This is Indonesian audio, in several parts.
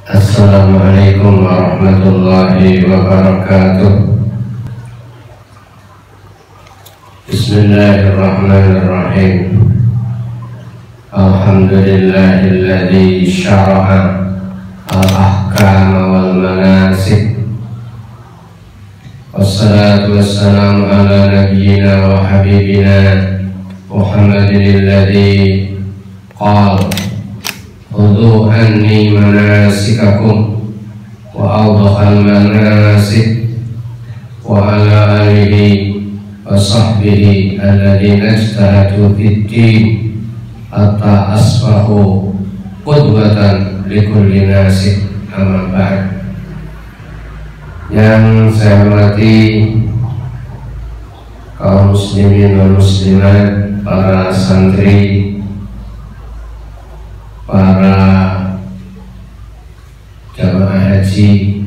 Assalamualaikum warahmatullahi wabarakatuh. Bismillahirrahmanirrahim. Alhamdulillahilladzi syara'a al-ahkam wal manasik. Wassalatu wassalamu ala nabiyyina wa habibina Muhammadin alladzi qala khudhu anni manasikakum wa awdakhal manasik wa ala alihi wa sahbihi alladhina ijtahadu fid-din hatta asbahu qudwatan likulli nasik. Amma ba'd. Yang saya hormati kaum muslimin dan muslimat, para santri, para jamaah haji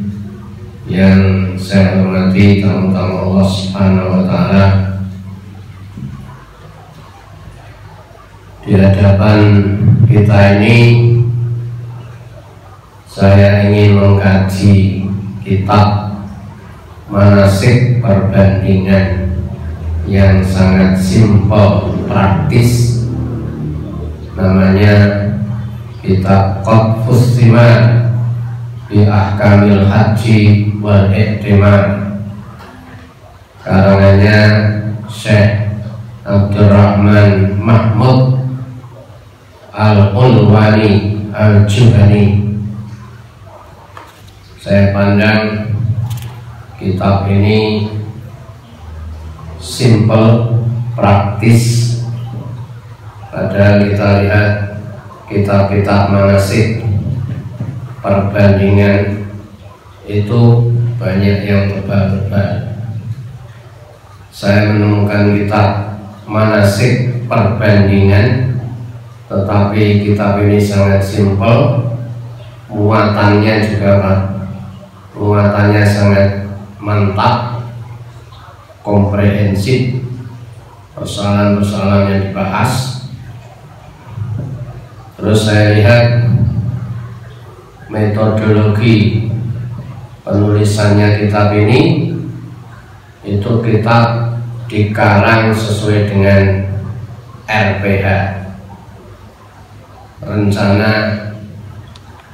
yang saya hormati, tamu-tamu Allah Subhanahu wa Ta'ala. Di hadapan kita ini saya ingin mengkaji kitab manasik perbandingan yang sangat simpel, praktis. Namanya kitab Qad Fussimat bi Ahkamil Haji wal I'timar, karangannya Syekh Abdurrahman Mahmud Al-Unwani Al-Juhani. Saya pandang kitab ini simple, praktis. Padahal kita lihat kitab-kitab manasik perbandingan itu banyak yang tebal-tebal. Saya menemukan kitab manasik perbandingan, tetapi kitab ini sangat simpel, muatannya sangat mantap, komprehensif, persoalan-persoalan yang dibahas. Terus saya lihat metodologi penulisannya kitab ini, itu kitab dikarang sesuai dengan RPH, Rencana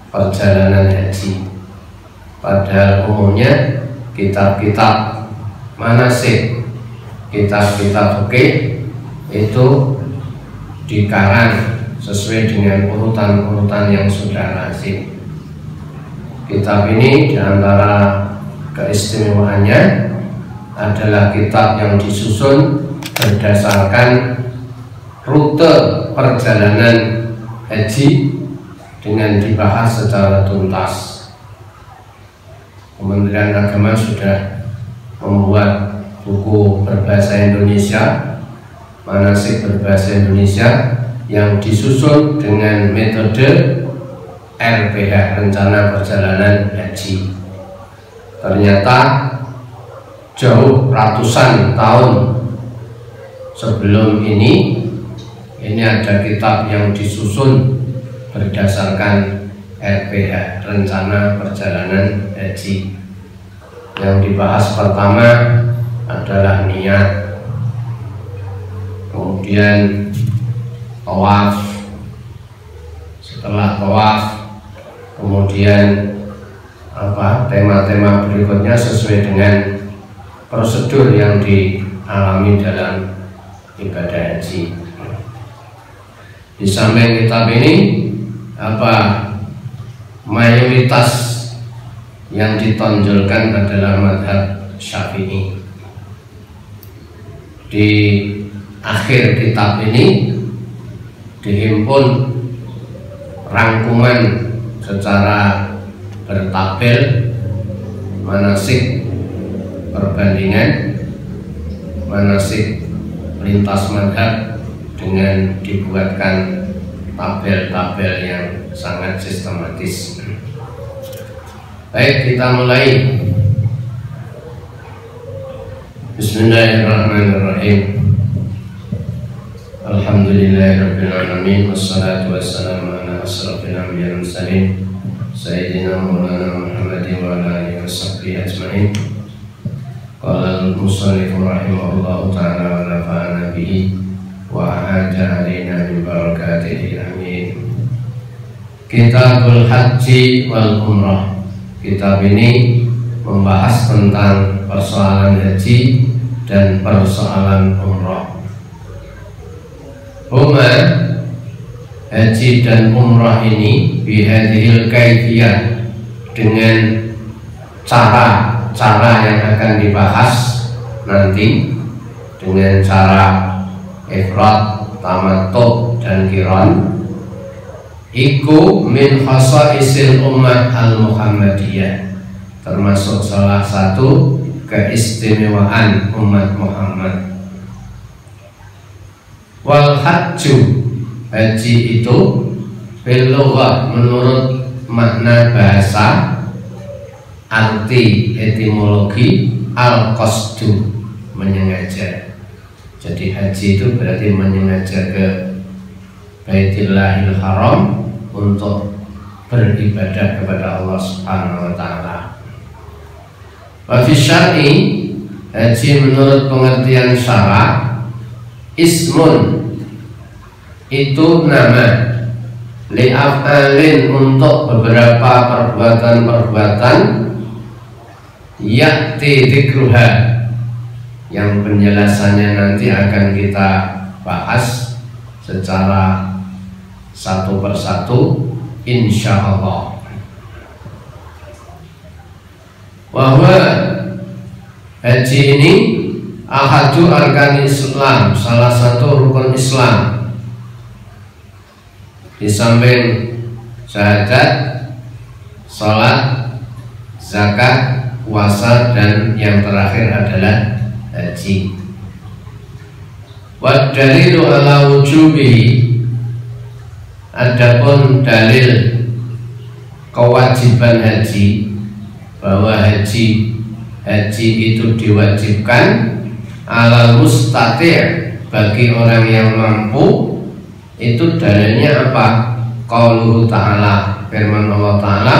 Perjalanan Haji. Padahal umumnya kitab-kitab manasik, kitab-kitab fikih itu dikarang sesuai dengan urutan-urutan yang sudah lazim. Kitab ini diantara keistimewaannya adalah kitab yang disusun berdasarkan rute perjalanan haji dengan dibahas secara tuntas. Kementerian Agama sudah membuat buku berbahasa Indonesia, manasik berbahasa Indonesia, yang disusun dengan metode RPH, Rencana Perjalanan Haji. Ternyata jauh ratusan tahun sebelum ini ada kitab yang disusun berdasarkan RPH, Rencana Perjalanan Haji. Yang dibahas pertama adalah niat, kemudian tawaf, setelah tawaf kemudian tema-tema berikutnya sesuai dengan prosedur yang dialami dalam ibadah haji. Di samping kitab ini mayoritas yang ditonjolkan adalah mazhab Syafi'i. Di akhir kitab ini dihimpun rangkuman secara bertabel manasik perbandingan, manasik lintas mazhab, dengan dibuatkan tabel-tabel yang sangat sistematis. Baik, kita mulai. Bismillahirrahmanirrahim. Alhamdulillahirabbil alamin, wassalatu wassalamu ala asrofil anbiya'i wal mursalin Sayyidina Maulana Muhammadin wa ala alihi wa sahbihi ajma'in. Qala al-musannif rahimahullahu ta'ala wa nafa'ana bihi wa a'ada alaina min barakatihi amin. Kitabul Haji wal Umrah. Kitab ini membahas tentang persoalan haji dan persoalan umrah. Huma, haji dan umrah ini bihadhil kaifiyah, dengan cara yang akan dibahas nanti, dengan cara ifrad, tamattu dan qiran. Iku min khasaisil ummah al-Muhammadiyah, termasuk salah satu keistimewaan umat Muhammad. Wal hajju, haji itu fil lughah, menurut makna bahasa, arti etimologi, al-qasdu, menyengaja. Jadi haji itu berarti menyengaja ke Baitillahil Haram untuk beribadah kepada Allah Subhanahu wa taala. Wa fi syar'i, haji menurut pengertian syara, ismun, itu nama, li'af'alin, untuk beberapa perbuatan-perbuatan, ya'ti dzikruha, yang penjelasannya nanti akan kita bahas secara satu persatu insyaallah. Bahwa haji ini ahadu arkan Islam, salah satu rukun Islam. Di samping syahadat, salat, zakat, puasa, dan yang terakhir adalah haji. Wa dalilu ala wujubihi, adapun dalil kewajiban haji, bahwa haji itu diwajibkan ala mustati', bagi orang yang mampu. Itu dalilnya apa? Qauluhu ta'ala, firman Allah ta'ala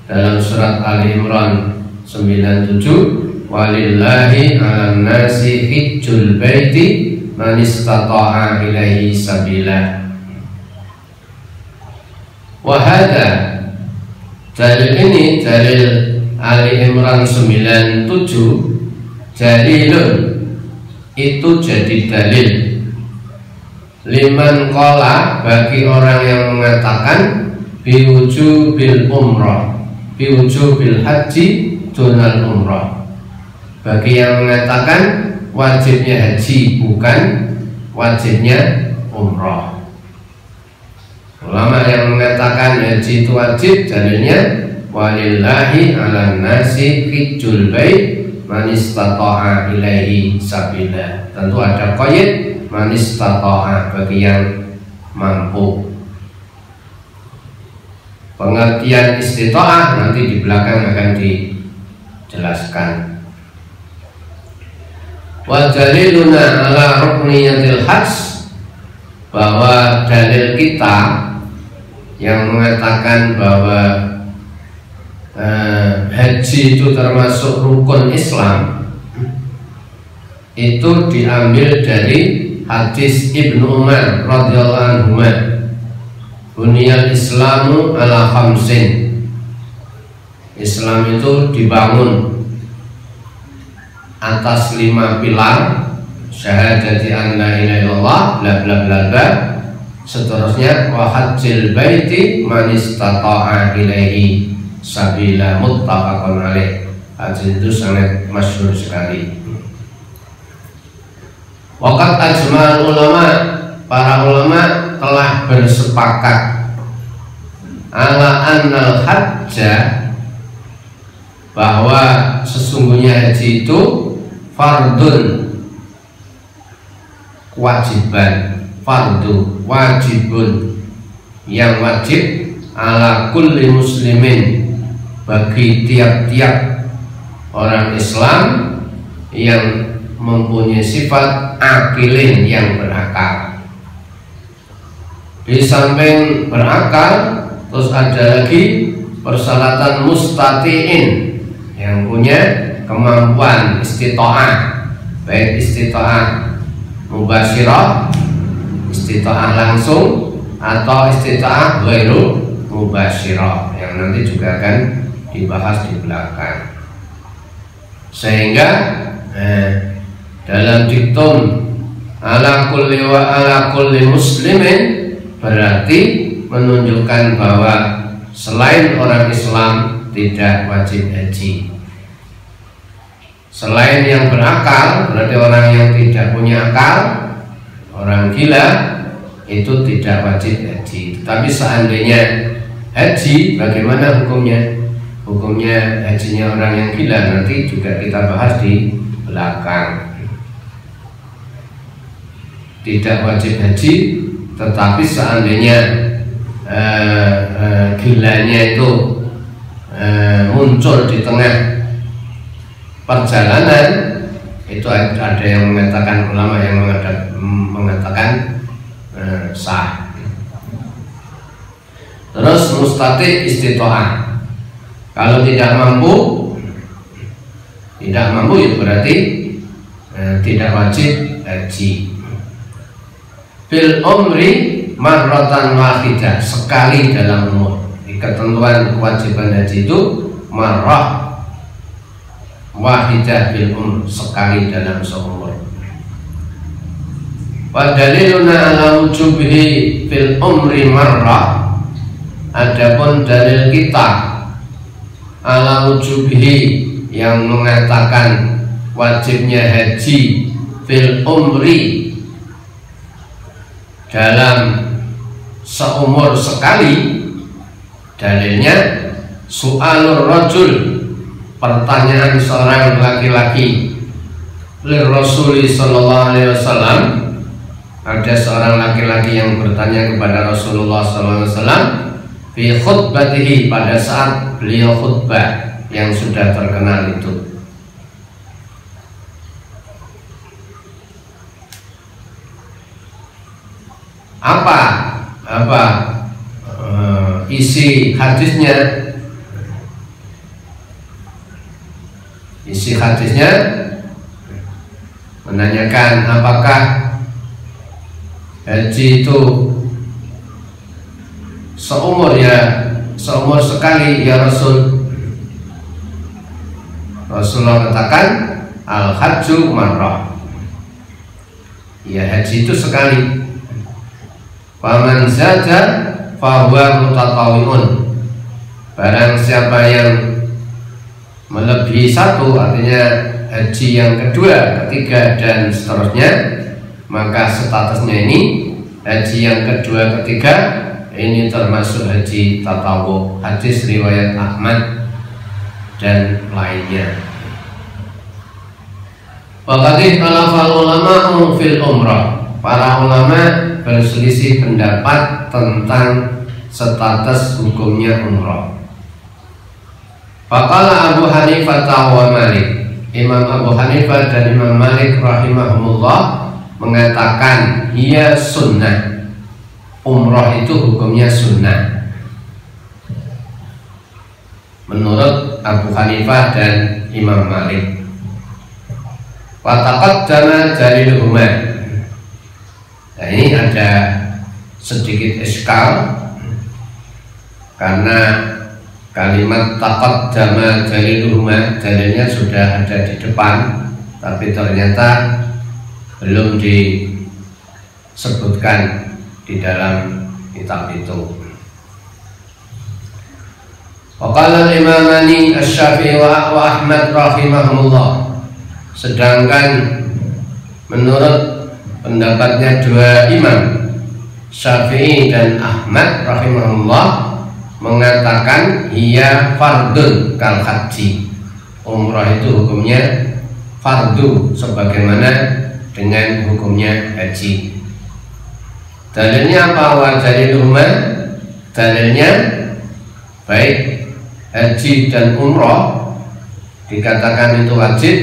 dalam surat Ali Imran 97, walillahi 'alan nasi hijjul baiti man istata'a ilaihi sabila. Wahada, dalil ini, dalil Ali Imran 97, dalilun, itu jadi dalil, liman qala, bagi orang yang mengatakan biwujubil umrah, biwujubil haji dunal umrah, bagi yang mengatakan wajibnya haji bukan wajibnya umrah. Ulama yang mengatakan haji itu wajib, dalilnya walillahi 'alan nasi hijjul bait man istata'a ilaihi sabila. Tentu ada qaid man istata'a, bagi yang mampu. Pengertian istita'ah nanti di belakang akan dijelaskan. Wa daliluna ala rukniyatil hajj, bahwa dalil kita yang mengatakan bahwa haji itu termasuk rukun Islam, itu diambil dari hadis Ibnu Umar radhiyallahu anhu, buniyal Islamu ala khamsin, Islam itu dibangun atas 5 pilar, syahadati an la ilaha illallah, bla bla bla bla, seterusnya wa hajjil baiti man istata'a ilaihi sabila, muttafaqun alaih. Hadis itu sangat masyhur sekali. Waqat ajma'al ulama, para ulama telah bersepakat ala annal hajja, bahwa sesungguhnya haji itu fardun, kewajiban, fardu, wajibun, yang wajib, ala kulli muslimin, bagi tiap-tiap orang Islam yang mempunyai sifat akilin, yang berakal. Di samping berakal, terus ada lagi persyaratan mustatiin, yang punya kemampuan istita'ah, baik istita'ah mubasyirah, istita'ah langsung, atau istita'ah ghairu mubasyirah, yang nanti juga akan dibahas di belakang. Sehingga dalam diktum ala kulli wa ala kulli muslimin berarti menunjukkan bahwa selain orang Islam tidak wajib haji. Selain yang berakal, berarti orang yang tidak punya akal, orang gila, itu tidak wajib haji. Tapi seandainya haji, bagaimana hukumnya? Hukumnya hajinya orang yang gila nanti juga kita bahas di belakang. Tidak wajib haji, tetapi seandainya gilanya itu muncul di tengah perjalanan, itu ada yang mengatakan, ulama yang mengatakan sah. Terus mustati istita'ah, kalau tidak mampu ya berarti tidak wajib haji. Fil umri marratan wahidah, sekali dalam umur. Ketentuan kewajiban haji itu marrah wahidah fil umur, sekali dalam seumur. Wa daliluna ala wujubihi fil umri marrah, adapun dalil kita ala wujubihi yang mengatakan wajibnya haji fil umri dalam seumur sekali, dalilnya su'alur rajul, pertanyaan seorang laki-laki li Rasul sallallahu alaihi wasallam. Ada seorang laki-laki yang bertanya kepada Rasulullah sallallahu alaihi wasallam fi khutbatihi, pada saat beliau khutbah yang sudah terkenal itu. Apa isi hadisnya? Isi hadisnya menanyakan apakah haji itu seumur sekali ya Rasul. Rasulullah katakan al hajju marrah, ya haji itu sekali. Faman zada fahuwa mutatawwi'un, barang siapa yang melebihi satu, artinya haji yang kedua, ketiga dan seterusnya, maka statusnya ini haji yang kedua, ketiga ini termasuk haji tatawwu. Hadis riwayat Ahmad dan lainnya. Waqad ikhtalafa ulama fil umrah, para ulama berselisih pendapat tentang status hukumnya umrah. Faqala Abu Hanifah wa Malik, Imam Abu Hanifah dan Imam Malik rahimahumullah mengatakan ia sunnah, umrah itu hukumnya sunnah. Menurut Abu Hanifah dan Imam Malik. Wa taqaddama daliluhuma. Nah, ini ada sedikit iskal karena kalimat taqaddama daliluhuma, dalilnya sudah ada di depan, tapi ternyata belum disebutkan di dalam kitab itu. Waqala al-imamani Asy-Syafi'i wa Ahmad rahimahumullah, sedangkan menurut pendapatnya dua imam, Syafi'i dan Ahmad rahimahullah, mengatakan ia fardun kal haji, umrah itu hukumnya fardu sebagaimana dengan hukumnya haji. Dalilnya apa? Wa daliluhuma, dalilnya baik haji dan umrah dikatakan itu wajib,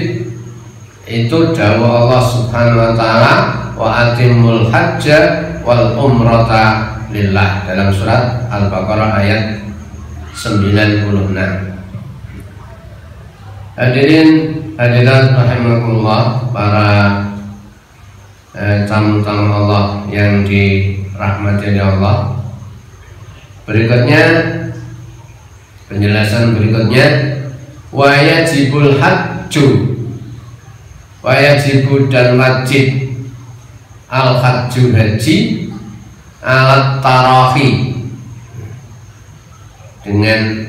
itu dawuh Allah Subhanahu wa taala, wa atimul hajja wal umrata lillah, dalam surat Al-Baqarah ayat Hadirin hadirat rahimakumullah, para tamu-tamu Allah yang dirahmati oleh Allah. Berikutnya, penjelasan berikutnya, wajibul hajju, wajibu dan wajib al hajju haji alat tarahi, dengan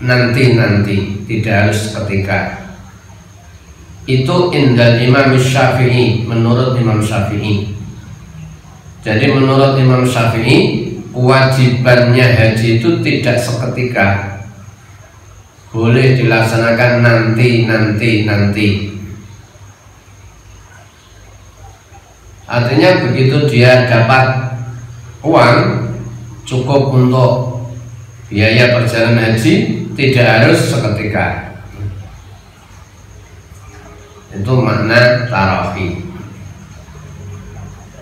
nanti-nanti, tidak harus ketika. Itu indal Imam Syafi'i, menurut Imam Syafi'i. Jadi menurut Imam Syafi'i, kewajibannya haji itu tidak seketika, boleh dilaksanakan nanti. Artinya begitu dia dapat uang cukup untuk biaya perjalanan haji, tidak harus seketika. Itu makna tarahi.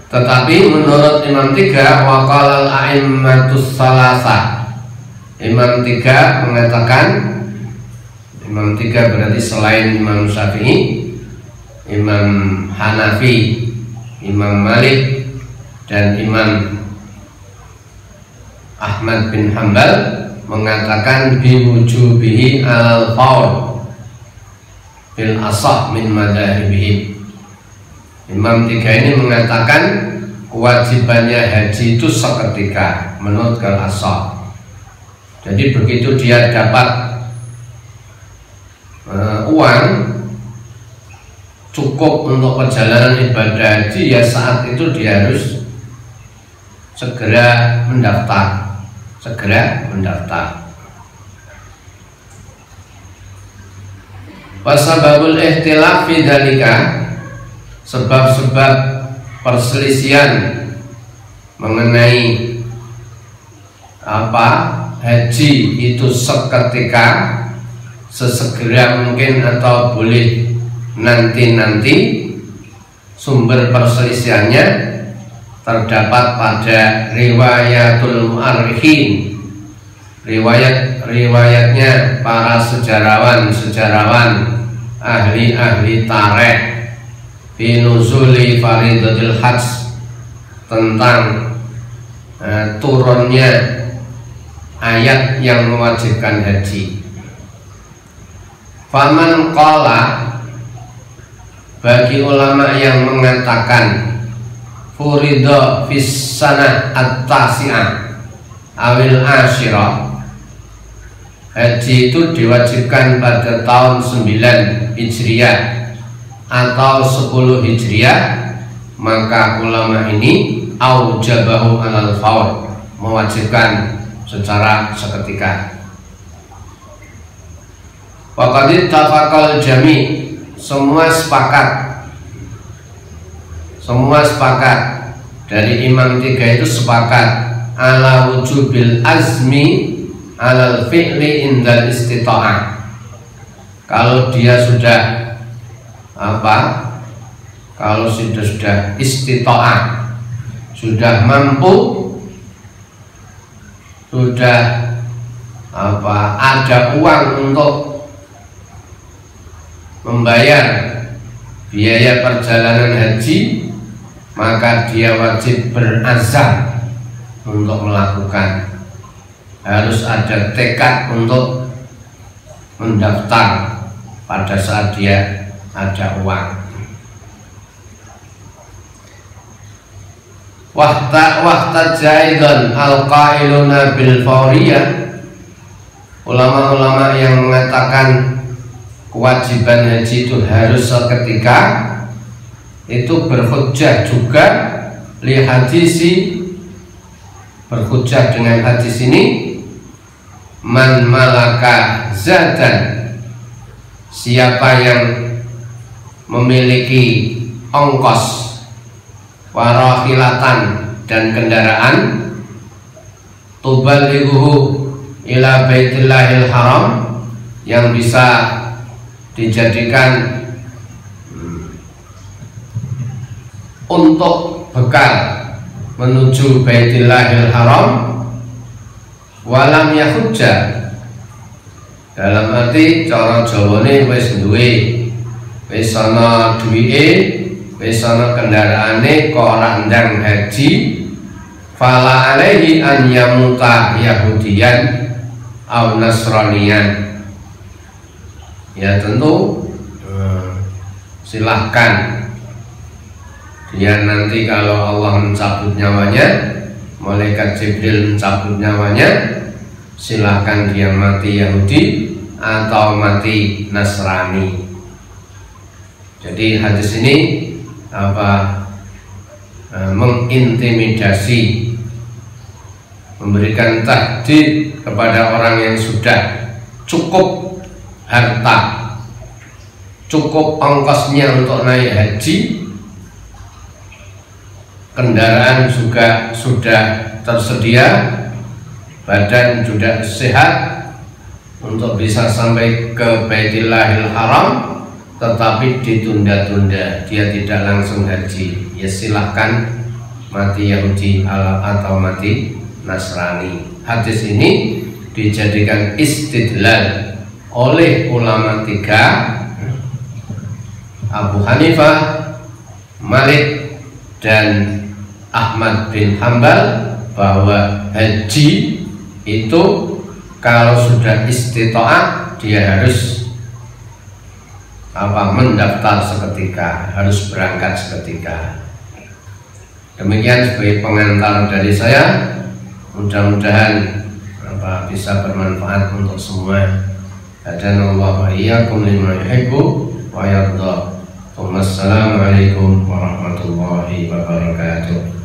Tetapi menurut Imam Tiga, waqalal a'immatus salasa, Imam Tiga mengatakan, Imam Tiga berarti selain Imam Syafi'i, Imam Hanafi, Imam Malik, dan Imam Ahmad bin Hanbal mengatakan biwujubihi alal faul bil asah min madzhabihim. Imam Tiga ini mengatakan kewajibannya haji itu seketika menurut al-asah. Jadi begitu dia dapat uang cukup untuk perjalanan ibadah haji, ya saat itu dia harus segera mendaftar. Wasababul ikhtilaf fi dzalika, sebab-sebab perselisihan mengenai haji itu seketika, sesegera mungkin, atau boleh nanti. Sumber perselisihannya terdapat pada riwayatul mu'arrikhin, riwayatnya para sejarawan ahli tarikh, fi nuzuli faridatil hajj, tentang turunnya ayat yang mewajibkan haji. Faman qala, bagi ulama yang mengatakan furido fis sanah at-tasi'ah awil asyirah, haji itu diwajibkan pada tahun 9 Hijriah atau 10 Hijriah, maka ulama ini aujabahu alal faul, mewajibkan secara seketika. Waqad tafaqal jami', semua sepakat dari Imam Tiga itu sepakat ala wujubil azmi alal fi'li indal istita'ah. Kalau dia sudah kalau sudah istita'ah, sudah mampu, sudah ada uang untuk membayar biaya perjalanan haji, maka dia wajib berazam untuk melakukan. Harus ada tekad untuk mendaftar pada saat dia ada uang. Wahtajaidan al-qailuna bil fawriyah, ulama-ulama yang mengatakan kewajiban haji itu harus seketika, itu berhujjah juga li hadisi, berhujjah dengan hadis ini, man malaka zadan, siapa yang memiliki ongkos, warahilatan, dan kendaraan, tubalighuhu ila baitillahil haram, yang bisa dijadikan untuk bekal menuju Baitillahil Haram, walam yahujja, dalam arti cara Jawane wis duwe, wis ana duwike, wis ana kendaraane kok ora ndang haji, fala alaihi an yamuta yahudiyan aw nasraniyan. Ya tentu silahkan dia nanti kalau Allah mencabut nyawanya, malaikat Jibril mencabut nyawanya, silahkan dia mati Yahudi atau mati Nasrani. Jadi hadis ini mengintimidasi, memberikan tahdid kepada orang yang sudah cukup harta, cukup ongkosnya untuk naik haji, kendaraan juga sudah tersedia, badan juga sehat untuk bisa sampai ke Baitillahil Haram, tetapi ditunda-tunda, dia tidak langsung haji. Ya silahkan mati Yahudi atau mati Nasrani. Hadis ini dijadikan istidlal oleh ulama tiga, Abu Hanifah, Malik, dan Ahmad bin Hambal, bahwa haji itu kalau sudah istita'ah dia harus mendaftar seketika, harus berangkat seketika. Demikian sebagai pengantar dari saya, mudah-mudahan bisa bermanfaat untuk semua. Hadanallahu wa iyyakum lima yuhibbu wa yarda. Wassalamualaikum warahmatullahi wabarakatuh.